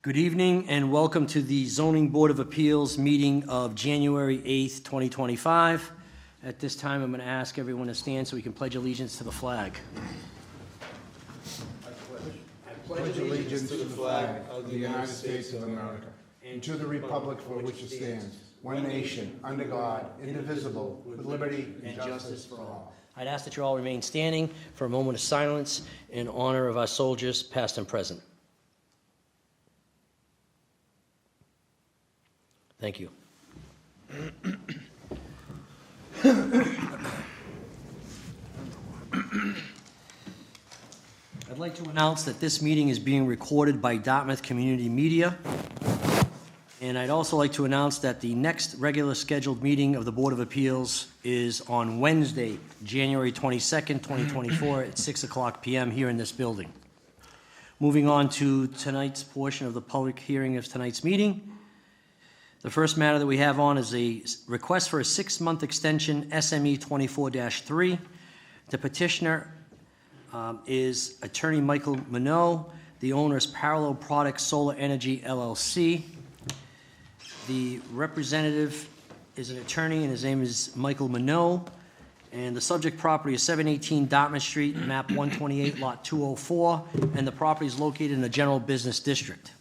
Good evening and welcome to the Zoning Board of Appeals meeting of January 8th, 2025. At this time, I'm going to ask everyone to stand so we can pledge allegiance to the flag. I pledge allegiance to the flag of the United States of America and to the republic for which it stands, one nation, under God, indivisible, with liberty and justice for all. I'd ask that you all remain standing for a moment of silence in honor of our soldiers, past and present. Thank you. I'd like to announce that this meeting is being recorded by Dartmouth Community Media. And I'd also like to announce that the next regular scheduled meeting of the Board of Appeals is on Wednesday, January 22nd, 2024 at 6:00 p.m. here in this building. Moving on to tonight's portion of the public hearing of tonight's meeting. The first matter that we have on is a request for a 6-month extension, SME 24-3. The petitioner is attorney Michael Minot. The owner is Parallel Products Solar Energy, LLC. The representative is an attorney, and his name is Michael Minot. And the subject property is 718 Dartmouth Street, map 128, lot 204, and the property is located in the general business district.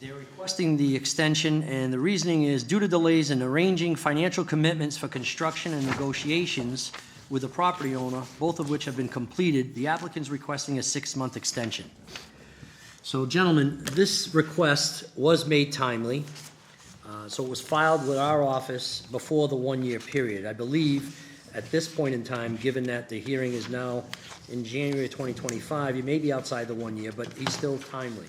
They're requesting the extension, and the reasoning is due to delays in arranging financial commitments for construction and negotiations with the property owner, both of which have been completed, the applicant's requesting a 6-month extension. So, gentlemen, this request was made timely, so it was filed with our office before the 1-year period. I believe at this point in time, given that the hearing is now in January 2025, you may be outside the 1 year, but he's still timely.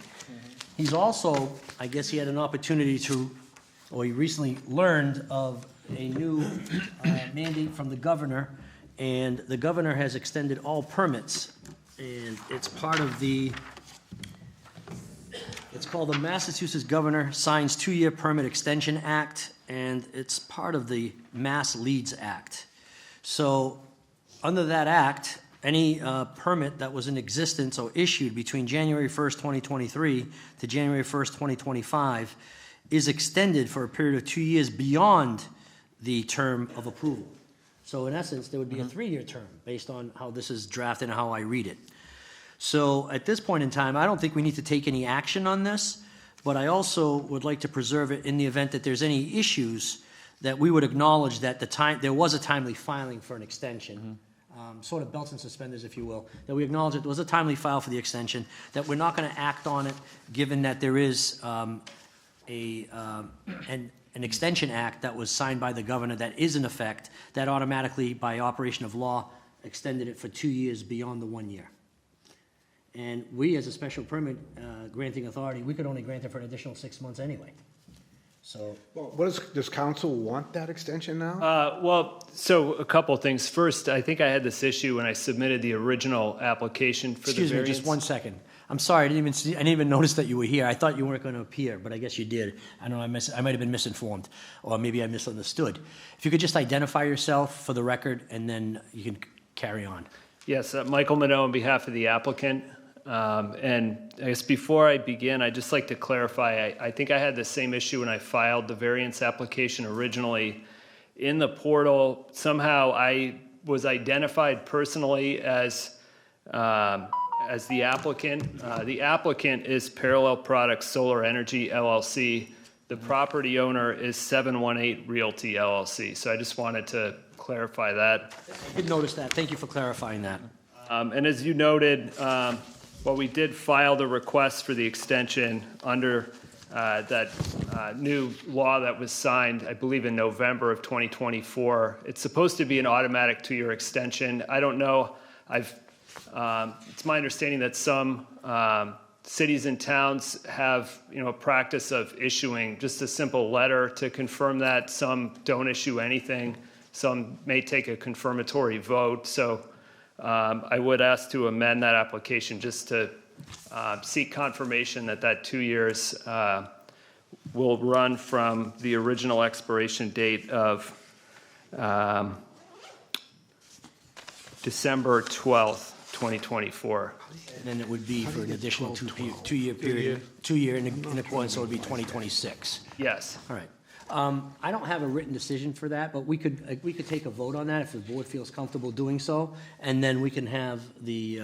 He's also, I guess he had an opportunity to, or he recently learned of a new mandate from the governor, and the governor has extended all permits, and it's part of the, it's called the Massachusetts Governor Signs 2-Year Permit Extension Act, and it's part of the Mass Leads Act. So under that act, any permit that was in existence or issued between January 1st, 2023 to January 1st, 2025 is extended for a period of 2 years beyond the term of approval. So in essence, there would be a 3-year term based on how this is drafted and how I read it. So at this point in time, I don't think we need to take any action on this, but I also would like to preserve it in the event that there's any issues that we would acknowledge that there was a timely filing for an extension. Sort of belts and suspenders, if you will, that we acknowledge that there was a timely file for the extension, that we're not going to act on it, given that there is an extension act that was signed by the governor that is in effect, that automatically, by operation of law, extended it for 2 years beyond the 1 year. And we, as a special permit granting authority, we could only grant it for an additional 6 months anyway. So, Well, does council want that extension now? So a couple of things. First, I think I had this issue when I submitted the original application for the variance. excuse me, just 1 second. I'm sorry, I didn't even notice that you were here. I thought you weren't going to appear, but I guess you did. I know I might have been misinformed, or maybe I misunderstood. If you could just identify yourself for the record, and then you can carry on. Yes, Michael Minot on behalf of the applicant. And I guess before I begin, I'd just like to clarify, I think I had the same issue when I filed the variance application originally. In the portal, somehow I was identified personally as the applicant. The applicant is Parallel Products Solar Energy, LLC. The property owner is 718 Realty, LLC. So I just wanted to clarify that. I did notice that. Thank you for clarifying that. And as you noted, we did file the request for the extension under that new law that was signed, I believe, in November of 2024. It's supposed to be an automatic 2-year extension. I don't know. It's my understanding that some cities and towns have, a practice of issuing just a simple letter to confirm that. Some don't issue anything. Some may take a confirmatory vote. So I would ask to amend that application just to seek confirmation that 2 years will run from the original expiration date of December 12th, 2024. And then it would be for an additional two-year period, two-year in accordance, so it would be 2026. Yes. All right. I don't have a written decision for that, but we could take a vote on that if the board feels comfortable doing so, and then we can have the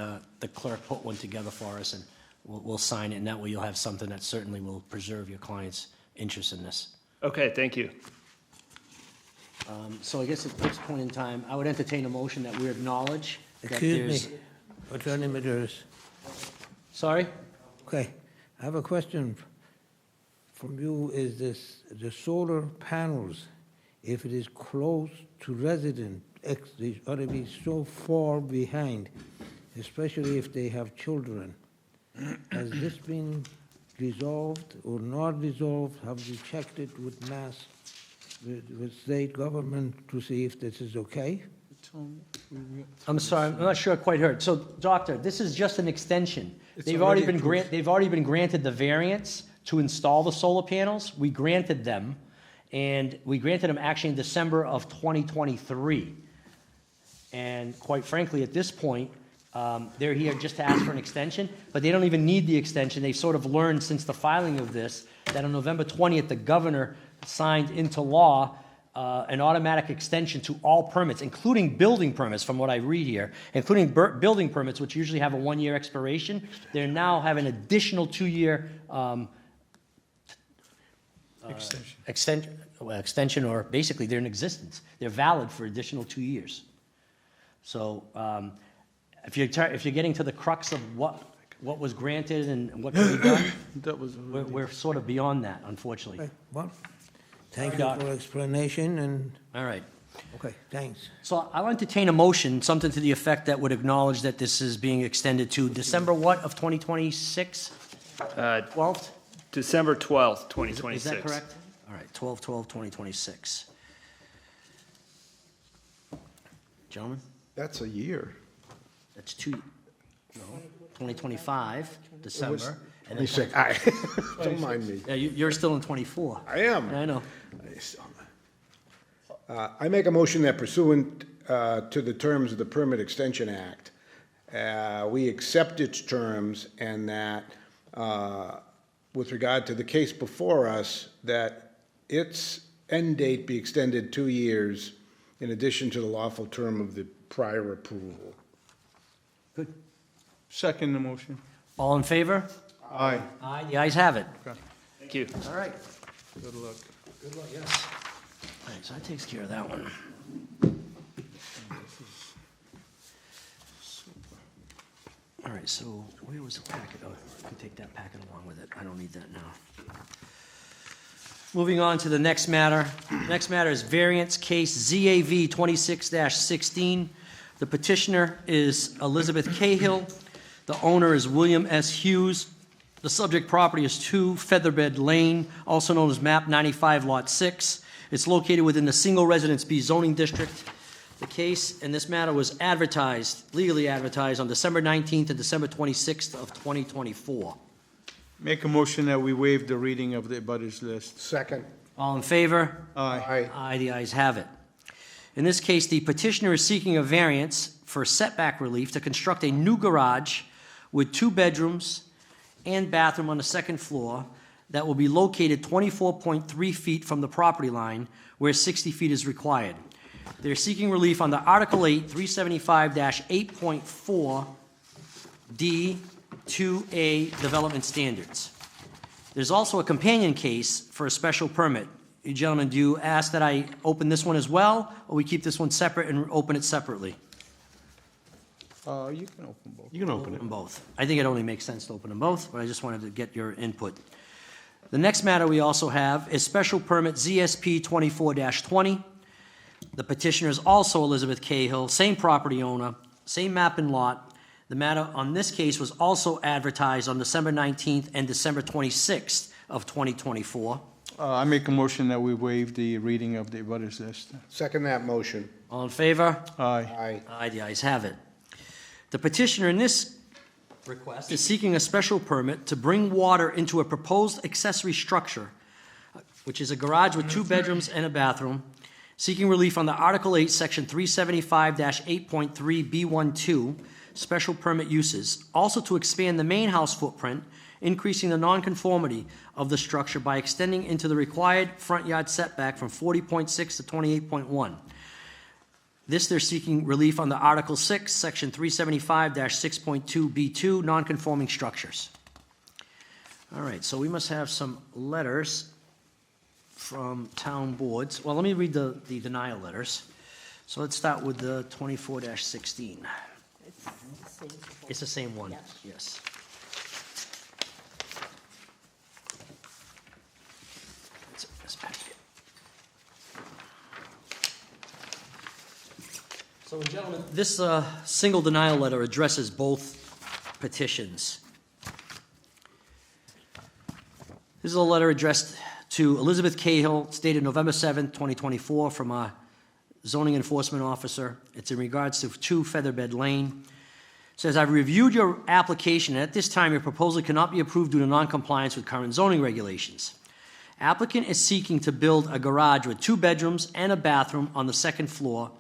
clerk put one together for us, and we'll sign it, and that way you'll have something that certainly will preserve your client's interest in this. Okay, thank you. So I guess at this point in time, I would entertain a motion that we acknowledge that Excuse there's... me, Attorney Medeiros. Sorry? Okay, I have a question from you. Is this, the solar panels, if it is close to resident, they ought to be so far behind, especially if they have children. Has this been resolved or not resolved? Have you checked it with Mass, with state government to see if this is okay? I'm sorry, I'm not sure I quite heard. So, Doctor, this is just an extension. It's They've already already been granted the variance to install the solar panels. We granted them, and we granted them actually in December of 2023. And quite frankly, at this point, they're here just to ask for an extension, but they don't even need the extension. They've sort of learned since the filing of this that on November 20th, the governor signed into law an automatic extension to all permits, including building permits, from what I read here, including building permits, which usually have a one-year expiration. They now have an additional two-year extension, or basically they're in existence. They're valid for additional 2 years. So if you're getting to the crux of what was granted and what can be done, we're sort of beyond that, unfortunately. Okay, well, thank you Doc. for explanation, and, All right. okay, thanks. So I'll entertain a motion, something to the effect that would acknowledge that this is being extended to December what of 2026? 12th? December 12th, 2026. Is that correct? All right, 12/12/2026. Gentlemen, That's a year. that's 2025, December. And then 26, don't mind me. Yeah, you're still in 24. I am. I know. I make a motion that pursuant to the terms of the Permit Extension Act, we accept its terms, and that with regard to the case before us, that its end date be extended 2 years in addition to the lawful term of the prior approval. Good. Second the motion. All in favor? Aye. Aye, the ayes have it. Thank you. All right. Good luck. Good luck, yes. All right, so that takes care of that one. All right, so where was the packet? Oh, I can take that packet along with it. I don't need that now. Moving on to the next matter. Next matter is variance case ZAV 26-16. The petitioner is Elizabeth Cahill. The owner is William S. Hughes. The subject property is 2 Featherbed Lane, also known as map 95, lot 6. It's located within the single residence B zoning district. The case in this matter was advertised, legally advertised, on December 19th and December 26th of 2024. Make a motion that we waive the reading of the abutters list. Second. All in favor? Aye. Aye, the ayes have it. In this case, the petitioner is seeking a variance for setback relief to construct a new garage with 2 bedrooms and bathroom on the second floor that will be located 24.3 feet from the property line, where 60 feet is required. They're seeking relief under Article 8, 375-8.4 D2A Development Standards. There's also a companion case for a special permit. You gentlemen, do you ask that I open this one as well, or we keep this one separate and open it separately? You can open both. You can open it. Them both. I think it only makes sense to open them both, but I just wanted to get your input. The next matter we also have is special permit ZSP 24-20. The petitioner is also Elizabeth Cahill, same property owner, same map and lot. The matter on this case was also advertised on December 19th and December 26th of 2024. I make a motion that we waive the reading of the abutters list. Second that motion. All in favor? Aye. Aye. Aye, the ayes have it. The petitioner in this request is seeking a special permit to bring water into a proposed accessory structure, which is a garage with 2 bedrooms and a bathroom, seeking relief under Article 8, Section 375-8.3B12, special permit uses, also to expand the main house footprint, increasing the nonconformity of the structure by extending into the required front yard setback from 40.6 to 28.1. This, they're seeking relief under Article 6, Section 375-6.2B2, nonconforming structures. All right, so we must have some letters from town boards. Well, let me read the denial letters. So let's start with the 24-16. It's the same one, yes. It's in this packet. So, gentlemen, this single denial letter addresses both petitions. This is a letter addressed to Elizabeth Cahill, dated November 7th, 2024, from a zoning enforcement officer. It's in regards to 2 Featherbed Lane. It says, I've reviewed your application, and at this time, your proposal cannot be approved due to noncompliance with current zoning regulations. Applicant is seeking to build a garage with 2 bedrooms and a bathroom on the 2nd floor,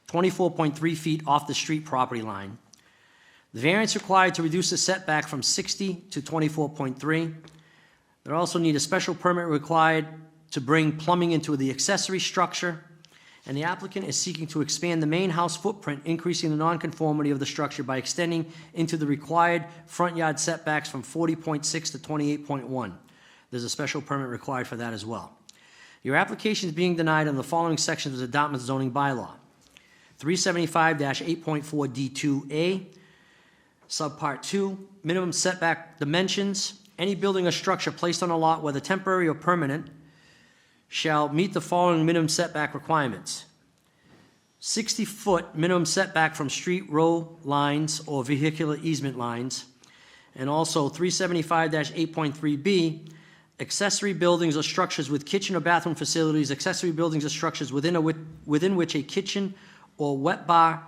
24.3 feet off the street property line. The variance required to reduce the setback from 60 to 24.3. There also need a special permit required to bring plumbing into the accessory structure, and the applicant is seeking to expand the main house footprint, increasing the nonconformity of the structure by extending into the required front yard setbacks from 40.6 to 28.1. There's a special permit required for that as well. Your application is being denied under the following sections of the Dartmouth zoning bylaw. 375-8.4D2A, subpart 2, minimum setback dimensions. Any building or structure placed on a lot, whether temporary or permanent, shall meet the following minimum setback requirements. 60-foot minimum setback from street row lines or vehicular easement lines. And also 375-8.3B, accessory buildings or structures with kitchen or bathroom facilities, accessory buildings or structures within which a kitchen or wet bar,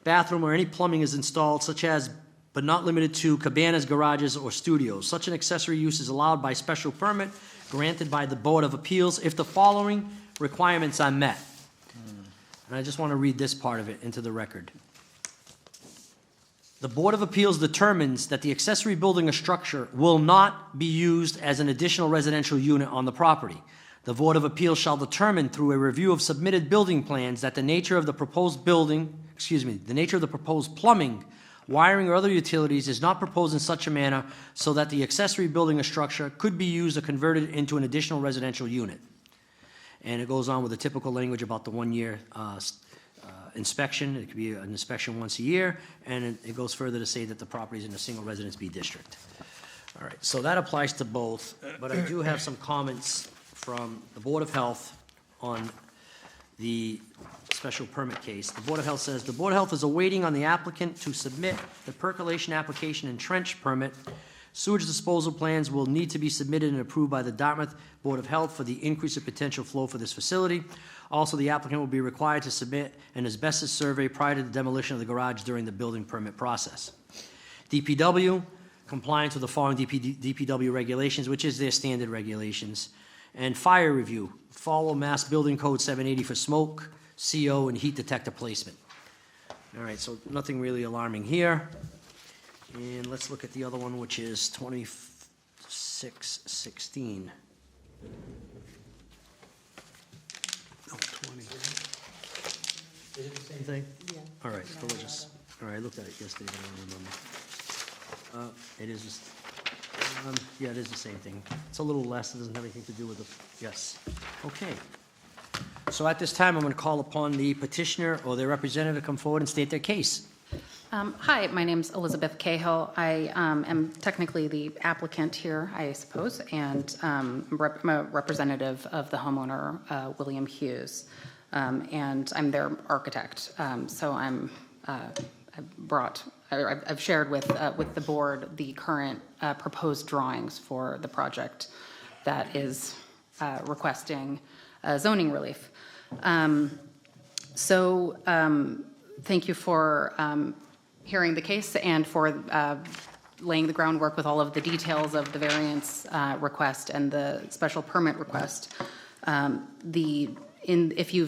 bathroom, or any plumbing is installed, such as but not limited to cabanas, garages, or studios. Such an accessory use is allowed by special permit granted by the Board of Appeals if the following requirements are met. And I just want to read this part of it into the record. The Board of Appeals determines that the accessory building or structure will not be used as an additional residential unit on the property. The Board of Appeals shall determine through a review of submitted building plans that the nature of the proposed plumbing, wiring, or other utilities is not proposed in such a manner so that the accessory building or structure could be used or converted into an additional residential unit. And it goes on with the typical language about the 1-year inspection. It could be an inspection once a year, and it goes further to say that the property is in a single residence B district. All right, so that applies to both, but I do have some comments from the Board of Health on the special permit case. The Board of Health says, the Board of Health is awaiting on the applicant to submit the percolation application and trench permit. Sewage disposal plans will need to be submitted and approved by the Dartmouth Board of Health for the increase of potential flow for this facility. Also, the applicant will be required to submit an asbestos survey prior to the demolition of the garage during the building permit process. DPW, compliance with the following DPW regulations, which is their standard regulations. And fire review, follow Mass Building Code 780 for smoke, CO, and heat detector placement. All right, so nothing really alarming here. And let's look at the other one, which is 2616. No, 20. Is it the same thing? Yeah. All right, delicious. All right, I looked at it yesterday, but I don't remember. It is, yeah, it is the same thing. It's a little less, it doesn't have anything to do with the, yes. Okay. So at this time, I'm going to call upon the petitioner or their representative to come forward and state their case. Hi, my name's Elizabeth Cahill. I am technically the applicant here, I suppose, and I'm a representative of the homeowner, William Hughes, and I'm their architect. So I've shared with the board the current proposed drawings for the project that is requesting zoning relief. Thank you for hearing the case and for laying the groundwork with all of the details of the variance request and the special permit request. The if you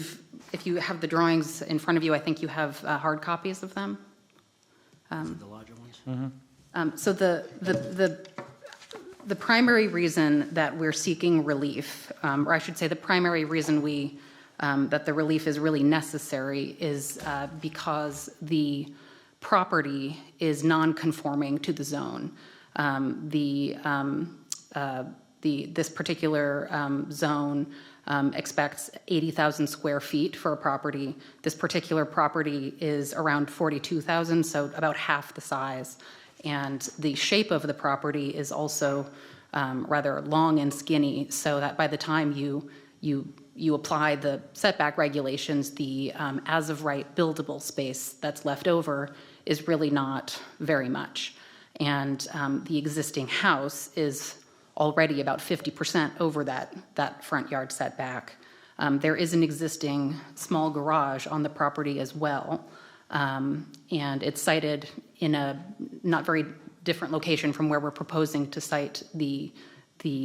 have the drawings in front of you, I think you have hard copies of them. The larger ones? So the primary reason that we're seeking relief, or I should say the primary reason that the relief is really necessary is because the property is non-conforming to the zone. This particular zone expects 80,000 square feet for a property. This particular property is around 42,000, so about half the size. And the shape of the property is also rather long and skinny, so that by the time you apply the setback regulations, the as-of-right buildable space that's left over is really not very much. And the existing house is already about 50% over that front yard setback. There is an existing small garage on the property as well, and it's sited in a not very different location from where we're proposing to site the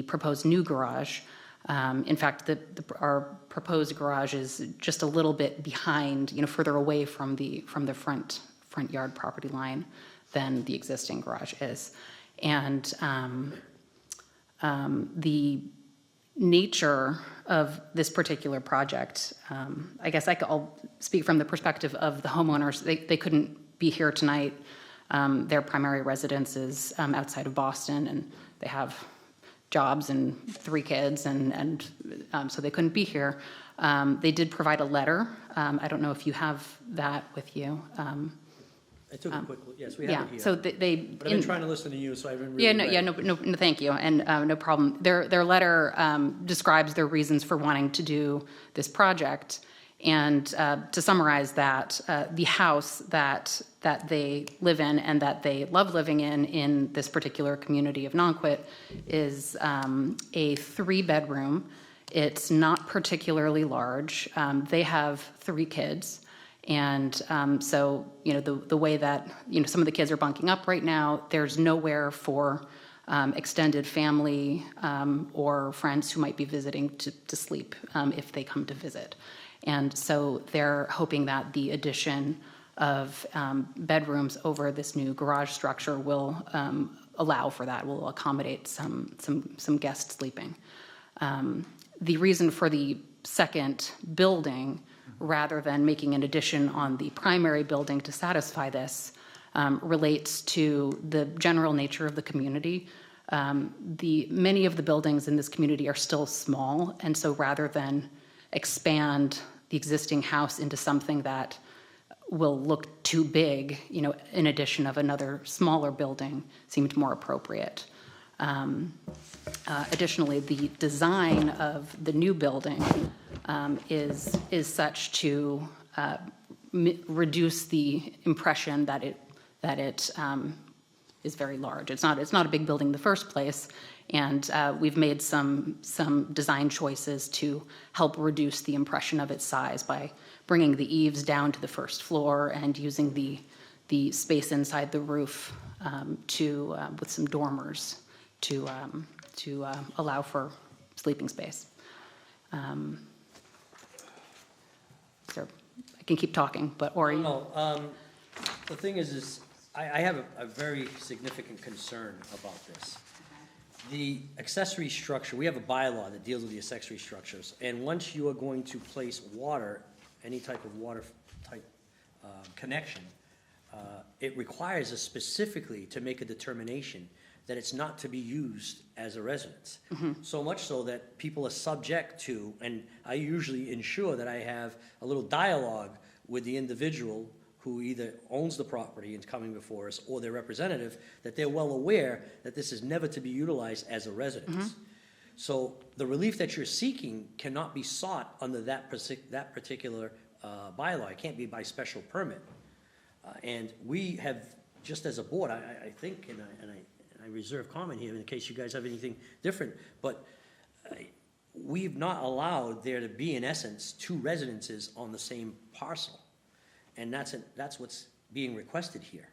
proposed new garage. In fact, our proposed garage is just a little bit behind, further away from the front yard property line than the existing garage is. And the nature of this particular project, I guess I'll speak from the perspective of the homeowners. They couldn't be here tonight. Their primary residence is outside of Boston, and they have jobs and 3 kids, and so they couldn't be here. They did provide a letter. I don't know if you have that with you. I took a quick look. Yes, we have it here. So But I've been trying to listen to you, so I haven't really no, thank you, and no problem. Their letter describes their reasons for wanting to do this project, and to summarize that, the house that they live in and that they love living in this particular community of Nonquit is a 3-bedroom. It's not particularly large. They have 3 kids. And so, the way that, some of the kids are bunking up right now, there's nowhere for extended family or friends who might be visiting to sleep if they come to visit. And so they're hoping that the addition of bedrooms over this new garage structure will allow for that, will accommodate some guest sleeping. The reason for the second building, rather than making an addition on the primary building to satisfy this, relates to the general nature of the community. Many of the buildings in this community are still small, and so rather than expand the existing house into something that will look too big, in addition of another smaller building seemed more appropriate. Additionally, the design of the new building is such to reduce the impression that it is very large. It's not a big building in the first place, and we've made some design choices to help reduce the impression of its size by bringing the eaves down to the first floor and using the space inside the roof with some dormers to allow for sleeping space. So I can keep talking, but Ori. No, the thing is I have a very significant concern about this. The accessory structure, we have a bylaw that deals with the accessory structures, and once you are going to place water, any type of water type connection, it requires us specifically to make a determination that it's not to be used as a residence. So much so that people are subject to, and I usually ensure that I have a little dialogue with the individual who either owns the property and is coming before us, or their representative, that they're well aware that this is never to be utilized as a residence. So the relief that you're seeking cannot be sought under that particular bylaw. It can't be by special permit. And we have, just as a board, I think, and I reserve comment here in case you guys have anything different, but we've not allowed there to be, in essence, 2 residences on the same parcel. And that's what's being requested here.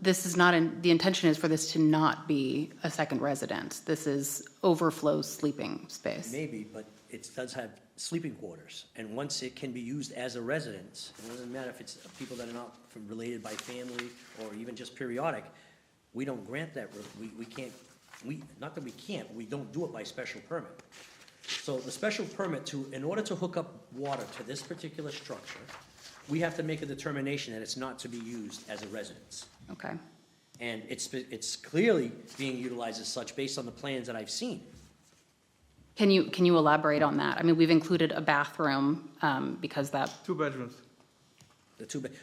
This is not, the intention is for this to not be a second residence. This is overflow sleeping space. Maybe, but it does have sleeping quarters, and once it can be used as a residence, it doesn't matter if it's people that are not related by family or even just periodic, we don't grant that, we can't, not that we can't, we don't do it by special permit. So the special permit in order to hook up water to this particular structure, we have to make a determination that it's not to be used as a residence. Okay. And it's clearly being utilized as such based on the plans that I've seen. Can you elaborate on that? I mean, we've included a bathroom, because that, 2 bedrooms.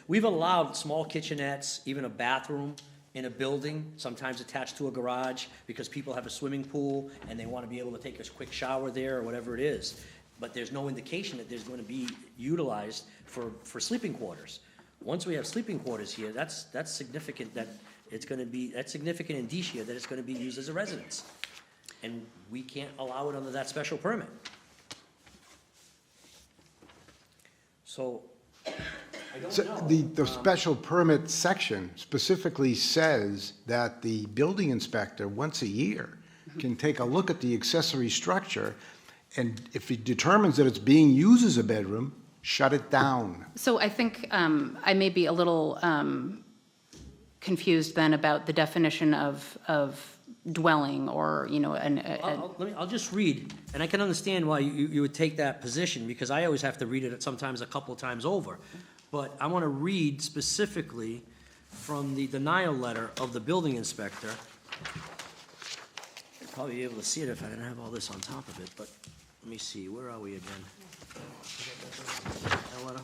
We've allowed small kitchenettes, even a bathroom in a building, sometimes attached to a garage, because people have a swimming pool and they want to be able to take a quick shower there or whatever it is. But there's no indication that there's going to be utilized for sleeping quarters. Once we have sleeping quarters here, that's significant that it's going to be, that's significant indicia that it's going to be used as a residence. And we can't allow it under that special permit. So, I don't So know. the special permit section specifically says that the building inspector, once a year, can take a look at the accessory structure, and if he determines that it's being used as a bedroom, shut it down. so I think I may be a little confused then about the definition of dwelling or, you know, I'll just read, and I can understand why you would take that position, because I always have to read it sometimes a couple of times over. But I want to read specifically from the denial letter of the building inspector. I'd probably be able to see it if I didn't have all this on top of it, but let me see, where are we again? That letter?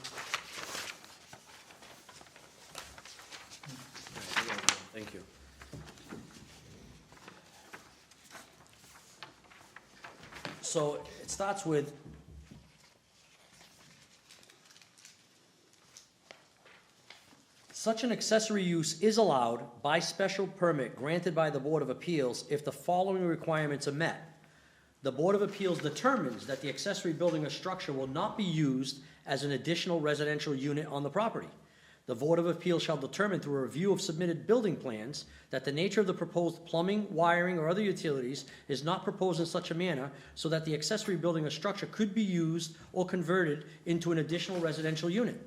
All right, here we go. Thank you. So it starts with, such an accessory use is allowed by special permit granted by the Board of Appeals if the following requirements are met. The Board of Appeals determines that the accessory building or structure will not be used as an additional residential unit on the property. The Board of Appeals shall determine through a review of submitted building plans that the nature of the proposed plumbing, wiring, or other utilities is not proposed in such a manner so that the accessory building or structure could be used or converted into an additional residential unit.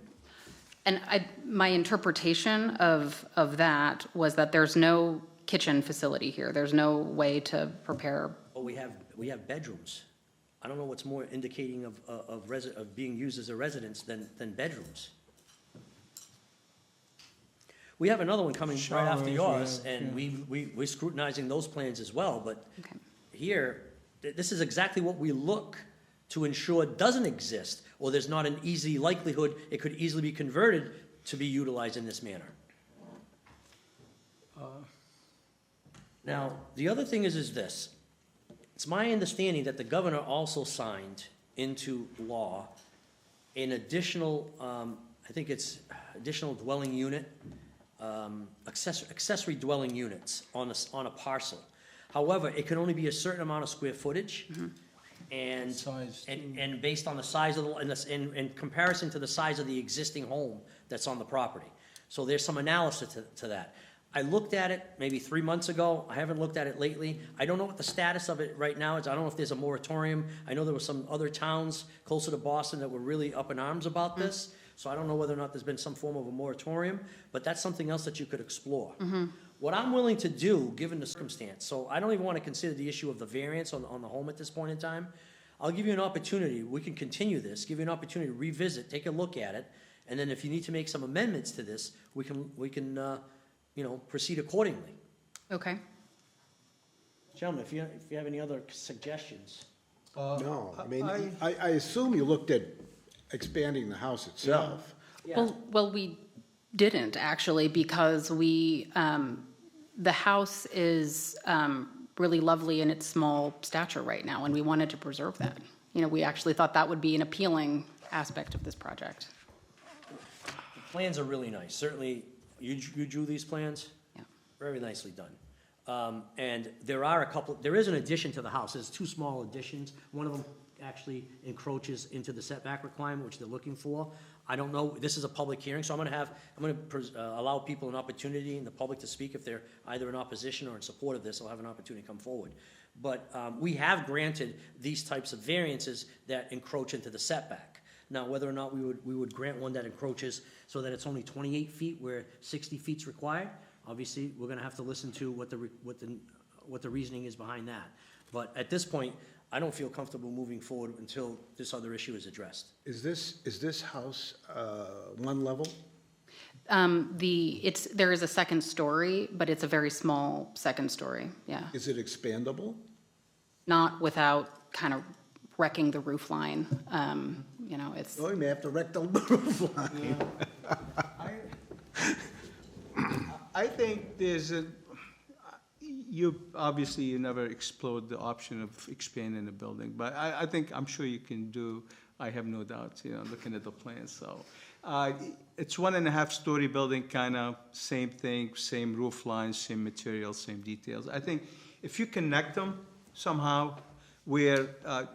and my interpretation of that was that there's no kitchen facility here. There's no way to prepare. But we have bedrooms. I don't know what's more indicating of being used as a residence than bedrooms. We have another one coming right after yours, and we're scrutinizing those plans as well, but Okay. here, this is exactly what we look to ensure doesn't exist, or there's not an easy likelihood it could easily be converted to be utilized in this manner. Now, the other thing is this. It's my understanding that the governor also signed into law an additional, I think it's additional dwelling unit, accessory dwelling units on a parcel. However, it can only be a certain amount of square footage. And, and based on the size of in comparison to the size of the existing home that's on the property. So there's some analysis to that. I looked at it maybe 3 months ago. I haven't looked at it lately. I don't know what the status of it right now is. I don't know if there's a moratorium. I know there were some other towns closer to Boston that were really up in arms about this. So I don't know whether or not there's been some form of a moratorium, but that's something else that you could explore. What I'm willing to do, given the circumstance, so I don't even want to consider the issue of the variance on the home at this point in time. I'll give you an opportunity, we can continue this, give you an opportunity to revisit, take a look at it, and then if you need to make some amendments to this, we can proceed accordingly. Okay. Gentlemen, if you have any other suggestions. No, I mean, I assume you looked at expanding the house itself. Well, we didn't actually, because the house is really lovely in its small stature right now, and we wanted to preserve that. You know, we actually thought that would be an appealing aspect of this project. The plans are really nice, certainly, you drew these plans? Yeah. Very nicely done. And there is an addition to the house, there's 2 small additions. One of them actually encroaches into the setback requirement, which they're looking for. I don't know, this is a public hearing, so I'm gonna allow people an opportunity in the public to speak if they're either in opposition or in support of this, they'll have an opportunity to come forward. But we have granted these types of variances that encroach into the setback. Now, whether or not we would grant one that encroaches so that it's only 28 feet where 60 feet's required, obviously, we're gonna have to listen to what the reasoning is behind that. But at this point, I don't feel comfortable moving forward until this other issue is addressed. Is this house one level? There is a second story, but it's a very small second story, yeah. Is it expandable? Not without kind of wrecking the roof line, you know, it's, Oh, you may have to wreck the roof line. I think obviously you never explored the option of expanding the building, but I think, I'm sure you can do, I have no doubt, looking at the plans, so. It's 1.5-story building, kind of, same thing, same roof lines, same materials, same details. I think if you connect them somehow, where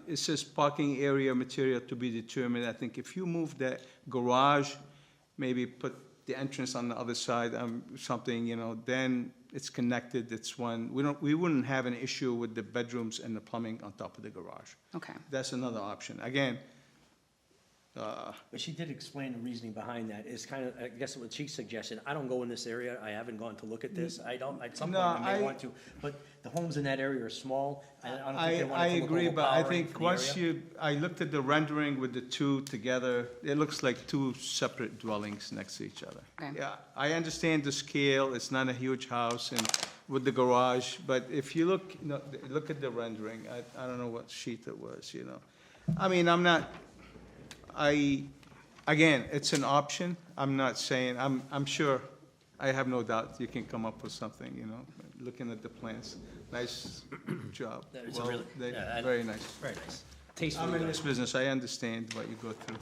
it says parking area material to be determined, I think if you move the garage, maybe put the entrance on the other side, something, then it's connected, it's one. We wouldn't have an issue with the bedrooms and the plumbing on top of the garage. okay. That's another option. Again, But she did explain the reasoning behind that. It's kind of, I guess what she suggested, I don't go in this area, I haven't gone to look at this, at some point I may want to, but the homes in that area are small, I don't think they want I it to look agree, but I overpowering think for the once area. I looked at the rendering with the two together, it looks like two separate dwellings next to each other. Okay. Yeah, I understand the scale, it's not a huge house and with the garage, but if you look at the rendering, I don't know what sheet it was, I mean, again, it's an option, I'm not saying, I'm sure, I have no doubt you can come up with something, looking at the plans. Nice job. That is Well, really- yeah, very nice. Very nice. I'm Tastefully in done. this business, I understand what you go through.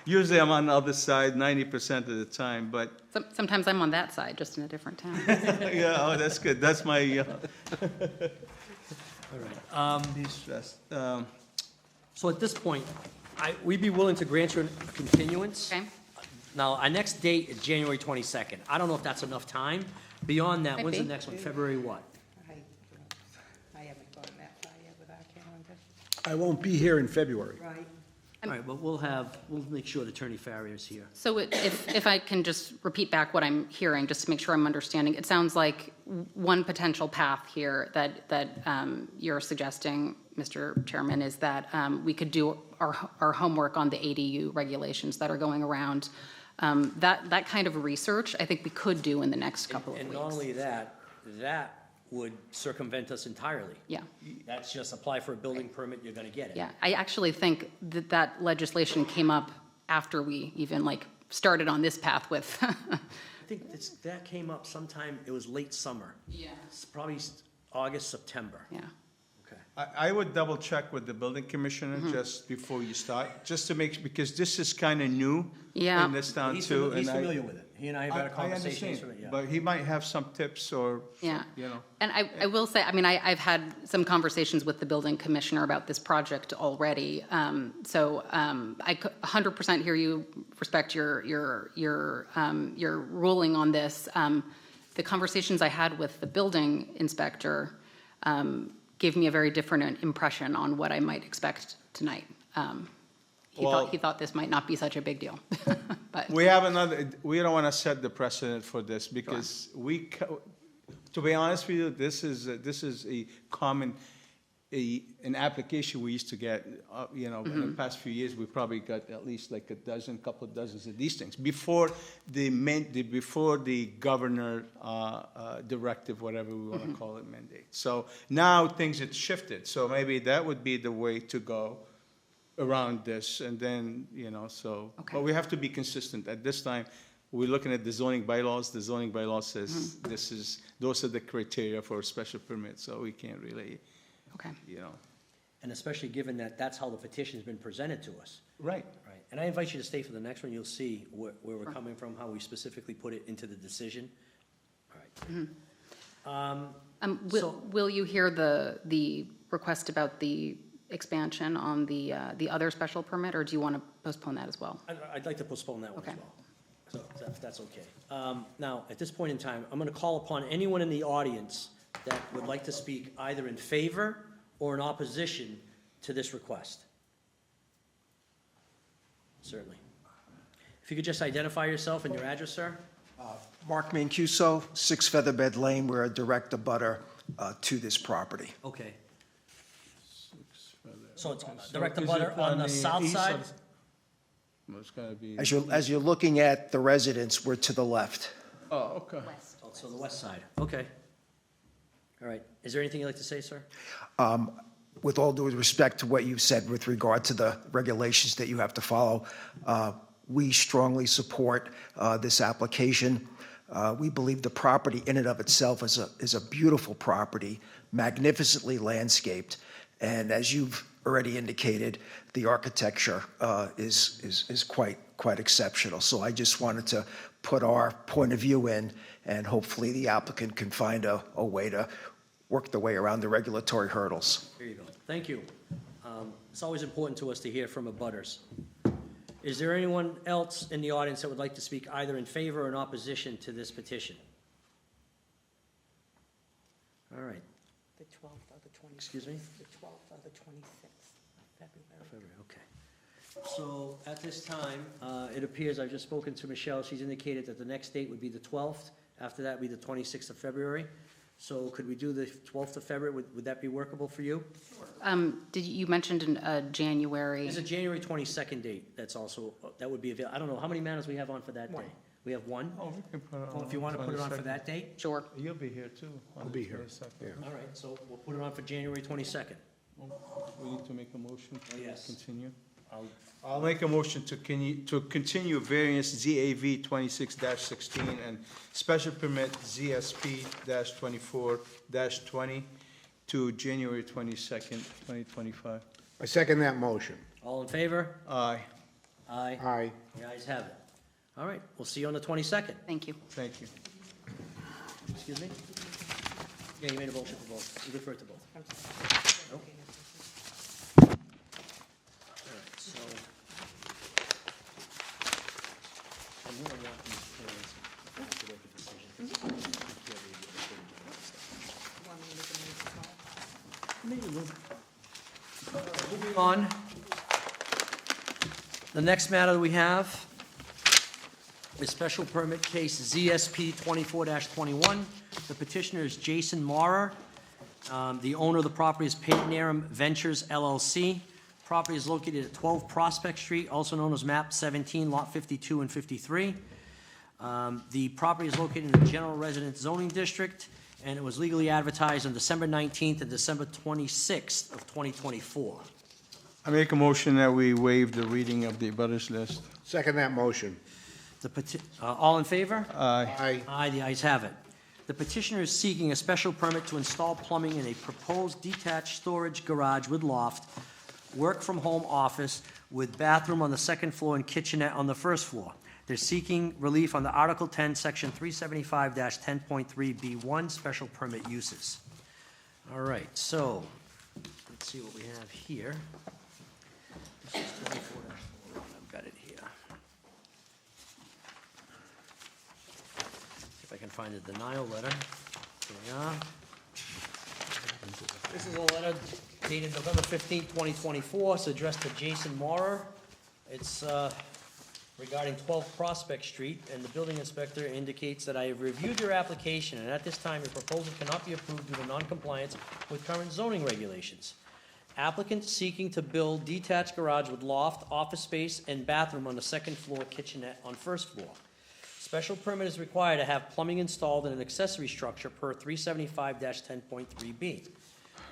Usually I'm on the other side 90% of the time, but, Sometimes I'm on that side, just in a different town. yeah, oh, that's good, that's my, All right. de-stress. So at this point, we'd be willing to grant you a continuance. Okay. Now, our next date is January 22nd. I don't know if that's enough time. Beyond that, Might when's the be. next one? February what? I haven't gone that far yet with our calendar. I won't be here in February. Right. All right, but we'll make sure that Attorney Farrier is here. So if I can just repeat back what I'm hearing, just to make sure I'm understanding, it sounds like one potential path here that you're suggesting, Mr. Chairman, is that we could do our homework on the ADU regulations that are going around. That kind of research, I think we could do in the next couple of And weeks. not only that, that would circumvent us entirely. Yeah. That's just apply for a building permit, you're gonna get it. Yeah, I actually think that legislation came up after we even started on this path with. I think that came up sometime, it was late summer. Yeah. It's probably August, September. Yeah. Okay. I would double check with the building commissioner just before you start, just to make, because this is kind of new Yeah. in this town He's too. he's and familiar with it. He and I have had a conversation. he's familiar, yeah. But he might have some tips or, Yeah. you know. And I will say, I mean, I've had some conversations with the building commissioner about this project already. So I 100% hear you, respect your ruling on this. The conversations I had with the building inspector gave me a very different impression on what I might expect tonight. He thought this might not be such a big deal, but. We have another, we don't want to set the precedent for this because to be honest with you, this is a common, an application we used to get, in the past few years, we probably got at least like couple of dozens of these things before the governor directive, whatever we want to call it, mandate. So now things have shifted. So maybe that would be the way to go around this, and then, so. Okay. But we have to be consistent. At this time, we're looking at the zoning bylaws. The zoning bylaw says those are the criteria for a special permit, so we can't really, Okay. And especially given that that's how the petition's been presented to us. Right. Right. And I invite you to stay for the next one. You'll see where we're coming from, how we specifically put it into the decision. All right. So- Will you hear the request about the expansion on the other special permit, or do you want to postpone that as well? I'd like to postpone that one as Okay. well, so if that's okay. Now, at this point in time, I'm going to call upon anyone in the audience that would like to speak either in favor or in opposition to this request? Certainly. If you could just identify yourself and your address, sir? Mark Mancuso, 6 Featherbed Lane. We're a direct abutter to this property. Okay. So So it's is direct it abutter on the south east side? of- Well, it's gotta be. As you're looking at the residence, we're to the left. Oh, okay. Oh, so the west side, okay. All right, is there anything you'd like to say, sir? With all due respect to what you said with regard to the regulations that you have to follow, we strongly support this application. We believe the property in and of itself is a beautiful property, magnificently landscaped, and as you've already indicated, the architecture is quite exceptional. So I just wanted to put our point of view in, and hopefully the applicant can find a way to work their way around the regulatory hurdles. There you go, thank you. It's always important to us to hear from abutters. Is there anyone else in the audience that would like to speak either in favor or in opposition to this petition? All right, The 12th or the 26th. Excuse me? The 12th or the 26th, February. February, okay. So at this time, it appears, I've just spoken to Michelle, she's indicated that the next date would be the 12th. After that would be the 26th of February. So could we do the 12th of February? Would that be workable for you? You mentioned in January? There's a January 22nd date that's also, that would be available. I don't know, how many matters we have on for that day? We have one? Oh, we can put it Well, on. if you want to put it on for 22nd. that date? Sure. You'll be here too. I'll be here, yeah. All right, so we'll put it on for January 22nd. We need to make a motion to Yes. continue. I'll- I'll make a motion to continue variance ZAV 26-16 and special permit ZSP 24-20 to January 22nd, 2025. I second that motion. All in favor? Aye, Aye. Aye. The ayes have it. All right, we'll see you on the 22nd. Thank you. thank you. Excuse me? Yeah, you made a motion for both. You referred to both. I'm sorry. Nope. All right, so. I'm gonna want these plans to make a decision. You want me to make a motion tomorrow? Moving on. The next matter that we have is special permit case ZSP 24-21. The petitioner is Jason Maurer. The owner of the property is Peyton Aram Ventures LLC. Property is located at 12 Prospect Street, also known as map 17, lot 52 and 53. The property is located in the general residence zoning district, and it was legally advertised on December 19th and December 26th of 2024. I make a motion that we waive the reading of the abutters list. Second that motion. All in favor? Aye. Aye. Aye, the ayes have it. The petitioner is seeking a special permit to install plumbing in a proposed detached storage garage with loft, work-from-home office with bathroom on the second floor and kitchenette on the first floor. They're seeking relief on the Article 10, Section 375-10.3B1, special permit uses. All right, so, let's see what we have here. This is 24-1, I've got it here. If I can find the denial letter. Here we are. This is a letter dated November 15th, 2024. It's addressed to Jason Maurer. It's regarding 12 Prospect Street, and the building inspector indicates that I have reviewed your application, and at this time, your proposal cannot be approved due to noncompliance with current zoning regulations. Applicant seeking to build detached garage with loft, office space, and bathroom on the second floor, kitchenette on first floor. Special permit is required to have plumbing installed in an accessory structure per 375-10.3B.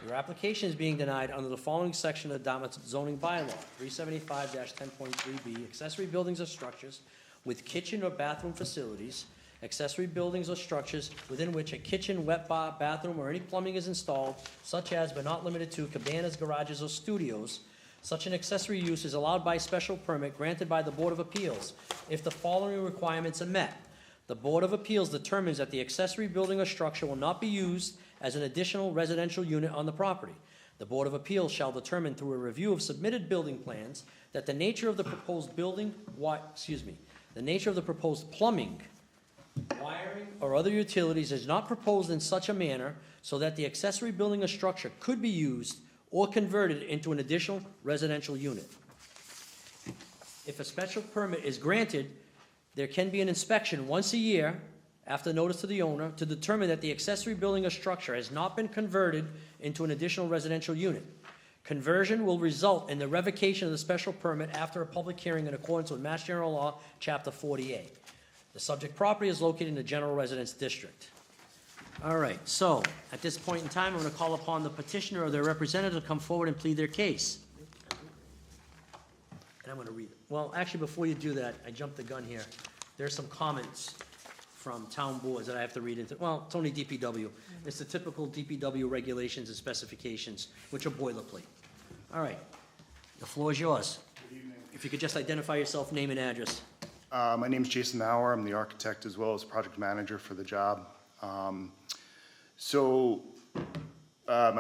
Your application is being denied under the following section of the Dartmouth zoning bylaw, 375-10.3B, accessory buildings or structures with kitchen or bathroom facilities, accessory buildings or structures within which a kitchen, wet bar, bathroom, or any plumbing is installed, such as but not limited to cabanas, garages, or studios. Such an accessory use is allowed by special permit granted by the Board of Appeals if the following requirements are met. The Board of Appeals determines that the accessory building or structure will not be used as an additional residential unit on the property. The Board of Appeals shall determine through a review of submitted building plans that the nature of the proposed building, the nature of the proposed plumbing wiring, or other utilities is not proposed in such a manner so that the accessory building or structure could be used or converted into an additional residential unit. If a special permit is granted, there can be an inspection once a year after notice to the owner to determine that the accessory building or structure has not been converted into an additional residential unit. Conversion will result in the revocation of the special permit after a public hearing in accordance with Mass General Law, Chapter 40A. The subject property is located in the general residence district. All right, so at this point in time, I'm going to call upon the petitioner or their representative to come forward and plead their case. And I'm going to read it. Well, actually, before you do that, I jumped the gun here. There's some comments from town boards that I have to read into. Well, it's only DPW. It's the typical DPW regulations and specifications, which are boilerplate. All right, the floor is yours. If you could just identify yourself, name and address. My name is Jason Mauer. I'm the architect as well as project manager for the job. My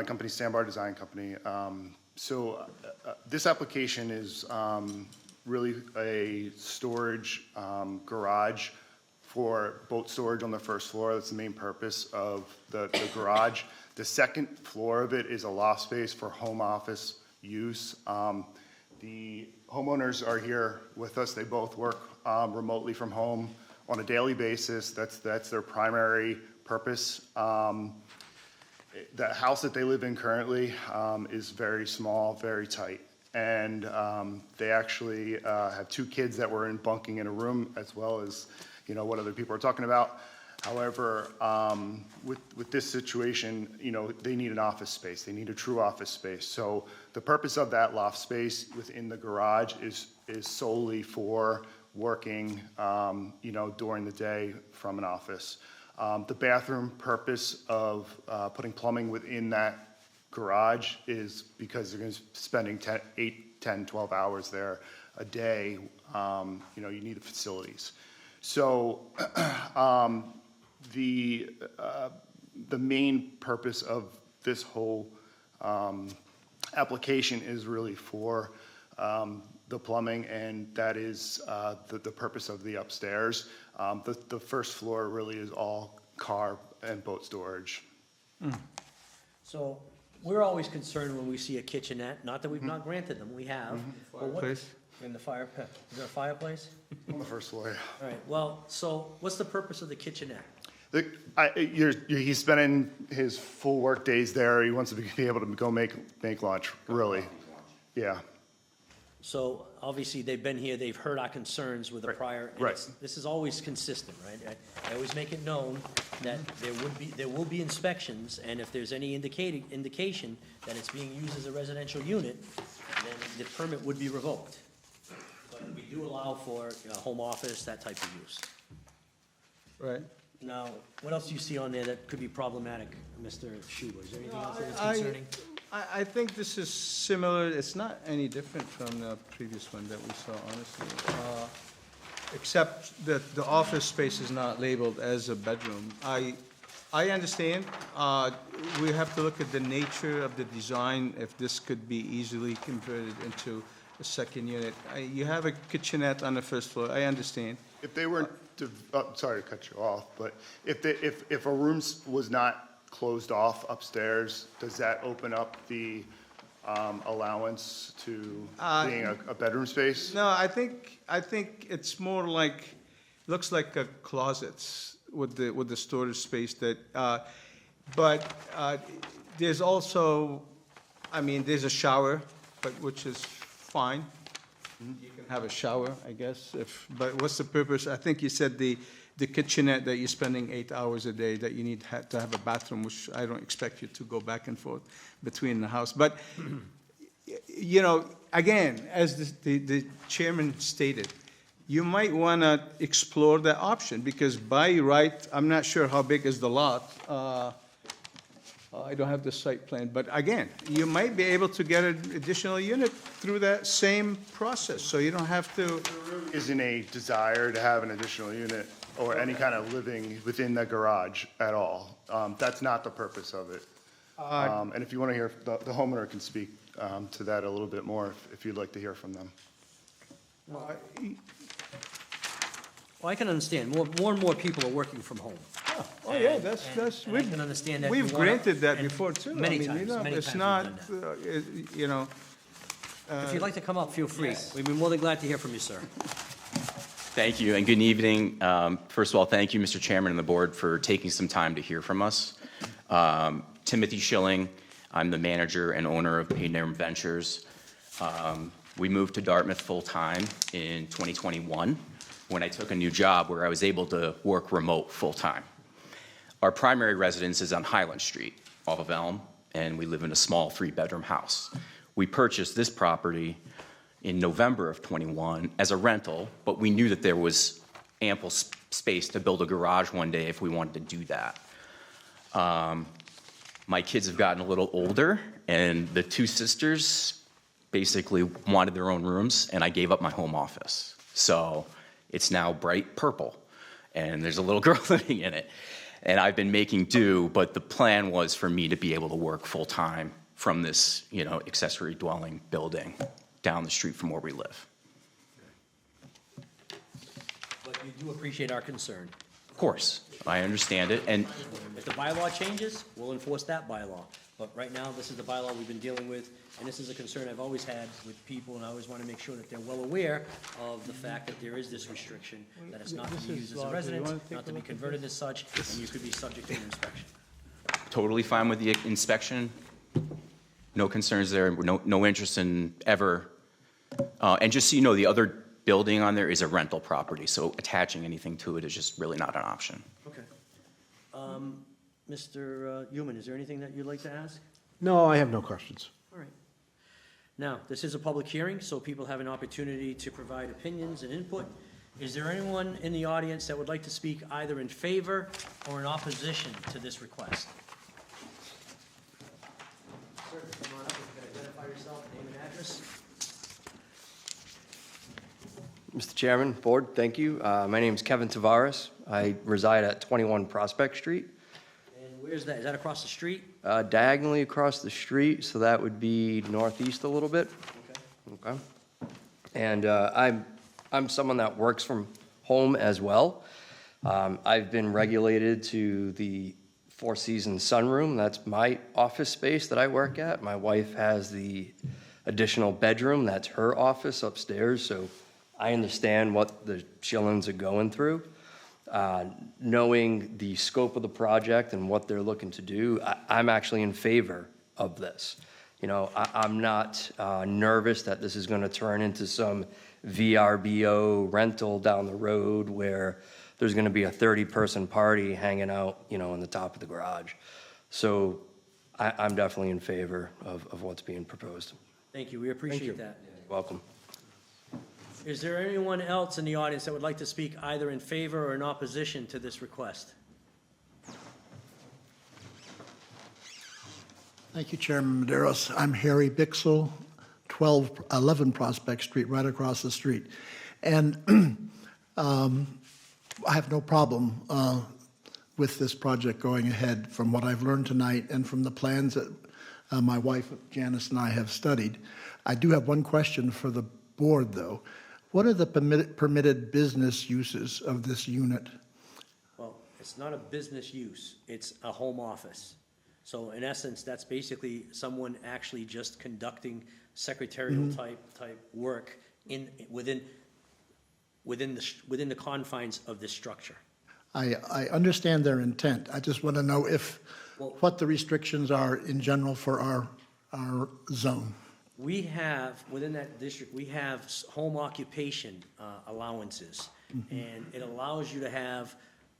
company's Sandbar Design Company. This application is really a storage garage for boat storage on the first floor. That's the main purpose of the garage. The second floor of it is a loft space for home office use. The homeowners are here with us. They both work remotely from home on a daily basis. That's their primary purpose. The house that they live in currently is very small, very tight. And they actually have 2 kids that were bunking in a room, as well as, you know, what other people are talking about. However, with this situation, you know, they need an office space. They need a true office space. So the purpose of that loft space within the garage is solely for working, you know, during the day from an office. The bathroom purpose of putting plumbing within that garage is because they're going to be spending 8, 10, 12 hours there a day. You know, you need the facilities. So the main purpose of this whole application is really for the plumbing, and that is the purpose of the upstairs. The first floor really is all car and boat storage. So we're always concerned when we see a kitchenette, not that we've not granted them, we have. But what- Fireplace? In the fire pit. Is there a fireplace? On the first floor. All right, well, so what's the purpose of the kitchenette? He's spending his full work days there. He wants to be able to go make lunch, really. Yeah. So obviously, they've been here, they've heard our concerns with the prior. and Right. This is always consistent, right? I always make it known that there will be inspections, and if there's any indication that it's being used as a residential unit, then the permit would be revoked. But we do allow for home office, that type of use. Right. Now, what else do you see on there that could be problematic, Mr. Schuler? Is there anything else that is I- concerning? I think this is similar, it's not any different from the previous one that we saw, honestly. Except that the office space is not labeled as a bedroom. I understand, we have to look at the nature of the design, if this could be easily converted into a second unit. You have a kitchenette on the first floor, I understand. If they weren't, sorry to cut you off, but if a room was not closed off upstairs, does that open up the allowance to being a bedroom space? No, I think it's more like, looks like a closets with the storage space that, but there's also, I mean, there's a shower, but which is fine. You can have a shower, I guess, but what's the purpose? I think you said the kitchenette that you're spending 8 hours a day, that you need to have a bathroom, which I don't expect you to go back and forth between the house. But, you know, again, as the chairman stated, you might want to explore that option, because by right, I'm not sure how big is the lot. I don't have the site plan, but again, you might be able to get an additional unit through that same process, so you don't have to. Isn't a desire to have an additional unit or any kind of living within the garage at all. That's not the purpose of it. And if you want to hear, the homeowner can speak to that a little bit more if you'd like to hear from them. Well, I can understand, more and more people are working from home. Oh, yeah, And- that's, and I can understand that you we've wanna- granted that and before too. many I mean, times, many it's times not, we've done you know, If you'd like to come up, feel free. We'd be more than glad to hear from you, sir. Thank you, and good evening. First of all, thank you, Mr. Chairman and the board, for taking some time to hear from us. Timothy Schilling, I'm the manager and owner of Paydarm Ventures. We moved to Dartmouth full-time in 2021, when I took a new job where I was able to work remote full-time. Our primary residence is on Highland Street, off of Elm, and we live in a small 3-bedroom house. We purchased this property in November of '21 as a rental, but we knew that there was ample space to build a garage one day if we wanted to do that. My kids have gotten a little older, and the 2 sisters basically wanted their own rooms, and I gave up my home office. So it's now bright purple, and there's a little girl living in it. And I've been making do, but the plan was for me to be able to work full-time from this, accessory dwelling building down the street from where we live. But you do appreciate our concern. Of course, I understand it, and If the bylaw changes, we'll enforce that bylaw. But right now, this is the bylaw we've been dealing with, and this is a concern I've always had with people, and I always want to make sure that they're well aware of the fact that there is this restriction, that it's not to be used as a residence, not to be converted as such, and you could be subject to an inspection. totally fine with the inspection. No concerns there, no interest in ever. And just so you know, the other building on there is a rental property, so attaching anything to it is just really not an option. Okay. Mr. Human, is there anything that you'd like to ask? No, I have no questions. All right. Now, this is a public hearing, so people have an opportunity to provide opinions and input. Is there anyone in the audience that would like to speak either in favor or in opposition to this request? Sir, come on up, you can identify yourself, name and address. Mr. Chairman, Board, thank you. My name is Kevin Tavares. I reside at 21 Prospect Street, And where's that? Is that across the street? diagonally across the street, so that would be northeast a little bit. Okay. Okay. And I'm someone that works from home as well. I've been regulated to the Four Seasons sunroom. That's my office space that I work at. My wife has the additional bedroom. That's her office upstairs. So I understand what the Schillings are going through. Knowing the scope of the project and what they're looking to do, I'm actually in favor of this. I'm not nervous that this is going to turn into some VRBO rental down the road where there's going to be a 30-person party hanging out, in the top of the garage. So I'm definitely in favor of what's being proposed. Thank you, we appreciate that. Welcome. Is there anyone else in the audience that would like to speak either in favor or in opposition to this request? Thank you, Chairman Maderos. I'm Harry Bixel, 11 Prospect Street, right across the street. And I have no problem with this project going ahead from what I've learned tonight and from the plans that my wife Janice and I have studied. I do have one question for the board, though. What are the permitted business uses of this unit? Well, it's not a business use, it's a home office. So in essence, that's basically someone actually just conducting secretarial type work within the confines of this structure. I understand their intent. I just want to know what the restrictions are in general for our zone. We have, within that district, we have home occupation allowances. And it allows you to have,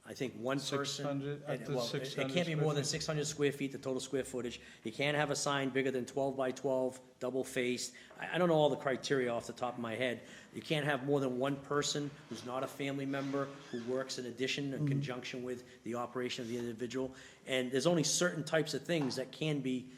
I think, one person. 600, up to It 600 can't be square more than feet. 600 square feet, the total square footage. You can't have a sign bigger than 12 by 12, double-faced. I don't know all the criteria off the top of my head. You can't have more than one person who's not a family member who works in addition, in conjunction with the operation of the individual. And there's only certain types of things that can be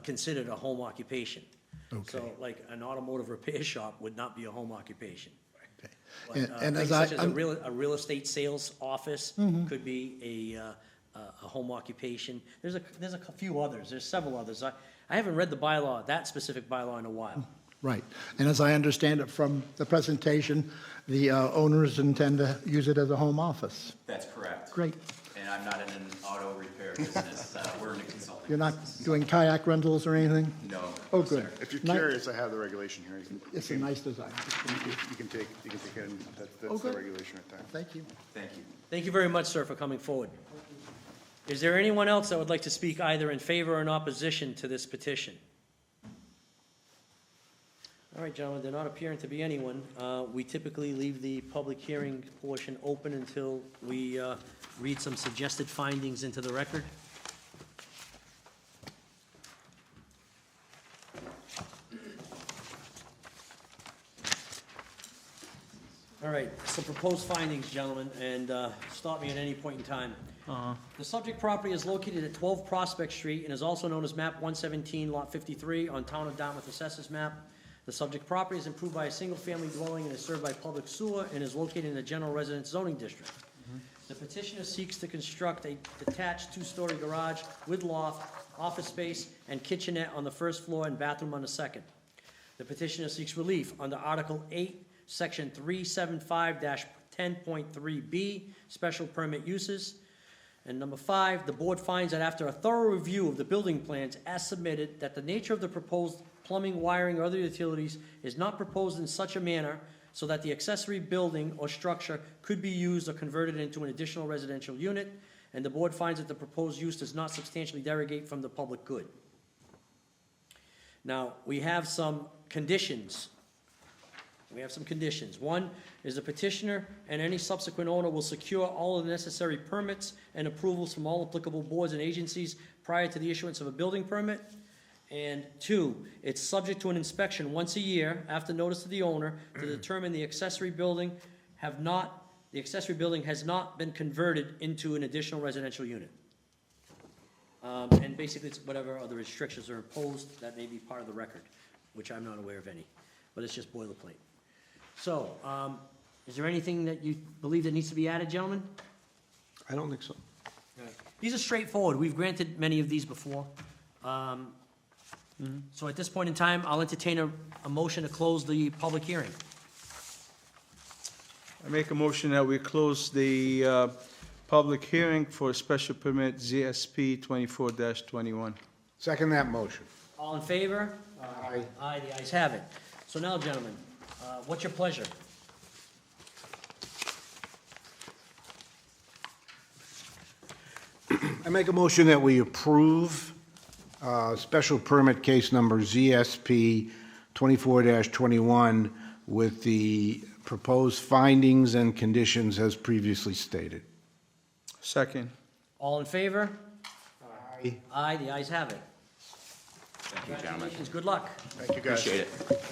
considered a home occupation. Okay. So like an automotive repair shop would not be a home occupation. Okay. But, And things as such as a real estate sales office could be a home occupation. There's a few others, there's several others. I haven't read the bylaw, that specific bylaw in a while. Right. And as I understand it from the presentation, the owners intend to use it as a home office. That's correct. Great. And I'm not in an auto repair business. We're in a consulting. You're not doing kayak rentals or anything? No. Oh, good. If you're Ni- curious, I have the regulation here. It's a nice design. You can take it, and that's the good. regulation right there. Thank you. Thank you. Thank you very much, sir, for coming forward. Is there anyone else that would like to speak either in favor or in opposition to this petition? All right, gentlemen, there not appearing to be anyone. We typically leave the public hearing portion open until we read some suggested findings into the record. All right, some proposed findings, gentlemen, and stop me at any point in time. The subject property is located at 12 Prospect Street and is also known as map 117, lot 53 on Town of Dartmouth Assessors Map. The subject property is improved by a single-family dwelling and is served by public sewer and is located in the general residence zoning district. The petitioner seeks to construct a detached two-story garage with loft, office space, and kitchenette on the first floor and bathroom on the second. The petitioner seeks relief under Article 8, Section 375-10.3B, special permit uses. And number 5, the board finds that after a thorough review of the building plans as submitted, that the nature of the proposed plumbing, wiring, or other utilities is not proposed in such a manner so that the accessory building or structure could be used or converted into an additional residential unit, and the board finds that the proposed use does not substantially derogate from the public good. Now, we have some conditions. One is the petitioner and any subsequent owner will secure all of the necessary permits and approvals from all applicable boards and agencies prior to the issuance of a building permit. And 2, it's subject to an inspection once a year after notice to the owner to determine the accessory building has not been converted into an additional residential unit. And basically, it's whatever other restrictions are imposed, that may be part of the record, which I'm not aware of any, but it's just boilerplate. So, is there anything that you believe that needs to be added, gentlemen? I don't think so. These are straightforward. We've granted many of these before. So at this point in time, I'll entertain a motion to close the public hearing. I make a motion that we close the public hearing for special permit ZSP 24-21. Second that motion. All in favor? Aye. Aye, the ayes have it. So now, gentlemen, what's your pleasure? I make a motion that we approve special permit case number ZSP 24-21 with the proposed findings and conditions as previously stated. Second. All in favor? Aye. Aye, the ayes have it. Thank you, gentlemen. Congratulations, good luck. Thank you, guys. Appreciate it.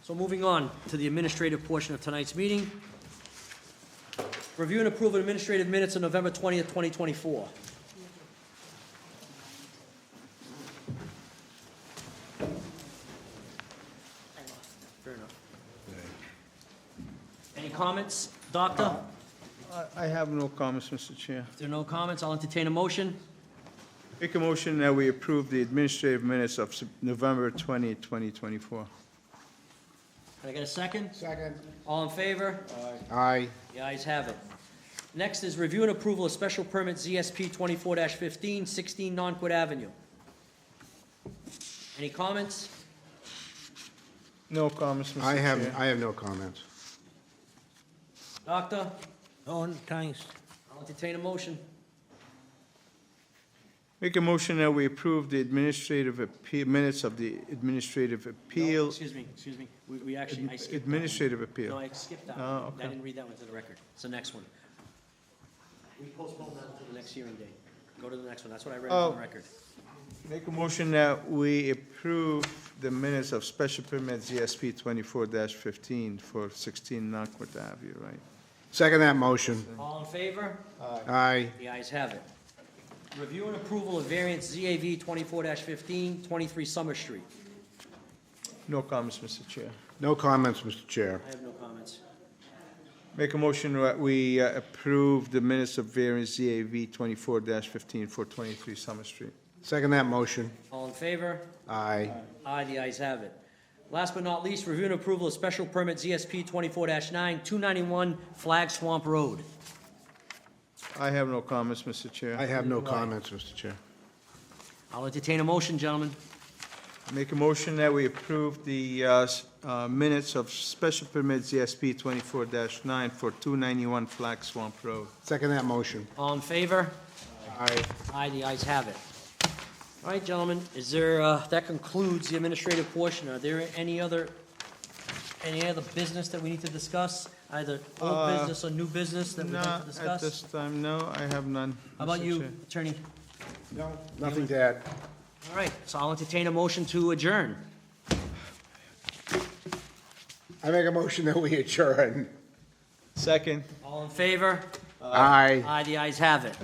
So moving on to the administrative portion of tonight's meeting. Review and approve of administrative minutes of November 20th, 2024. Fair enough. Any comments, Doctor? I have no comments, Mr. Chair. If there are no comments, I'll entertain a motion. Make a motion that we approve the administrative minutes of November 20, 2024. Can I get a second? Second. All in favor? Aye. The ayes have it. Next is review and approval of special permit ZSP 24-15, 16 Nonquit Avenue. Any comments? No comments, Mr. I Chair. have no comments. Doctor, On, thanks. I'll entertain a motion. Make a motion that we approve the minutes of the administrative No, appeal. Excuse me. We actually, I skipped that one. Administrative appeal. No, I skipped that Oh, one. okay. I didn't read that one to the record. It's the next one. We postponed that to the next hearing date. Go to the next one. That's what I read on the Oh. record. Make a motion that we approve the minutes of special permit ZSP 24-15 for 16 Knockwood Avenue, right? Second that motion. All in favor? Aye. The ayes have it. Review and approval of variance ZAV 24-15, 23 Summer Street. No comments, Mr. Chair. No comments, Mr. Chair. I have no comments. Make a motion that we approve the minutes of variance ZAV 24-15 for 23 Summer Street. Second that motion. All in favor? Aye. Aye, the ayes have it. Last but not least, review and approval of special permit ZSP 24-9, 291 Flag Swamp Road. I have no comments, Mr. Chair. I have no comments, Mr. Chair. I'll entertain a motion, gentlemen. Make a motion that we approve the minutes of special permit ZSP 24-9 for 291 Flag Swamp Road. Second that motion. All in favor? Aye. Aye, the ayes have it. All right, gentlemen, is there, that concludes the administrative portion. Are there any other business that we need to discuss? Either old business or new business that we'd like to At discuss? this time, no, I have none. How about Mr. you, Chair. Attorney? No, nothing to add. All right, so I'll entertain a motion to adjourn. I make a motion that we adjourn. Second. All in favor? Aye. Aye, the ayes have it.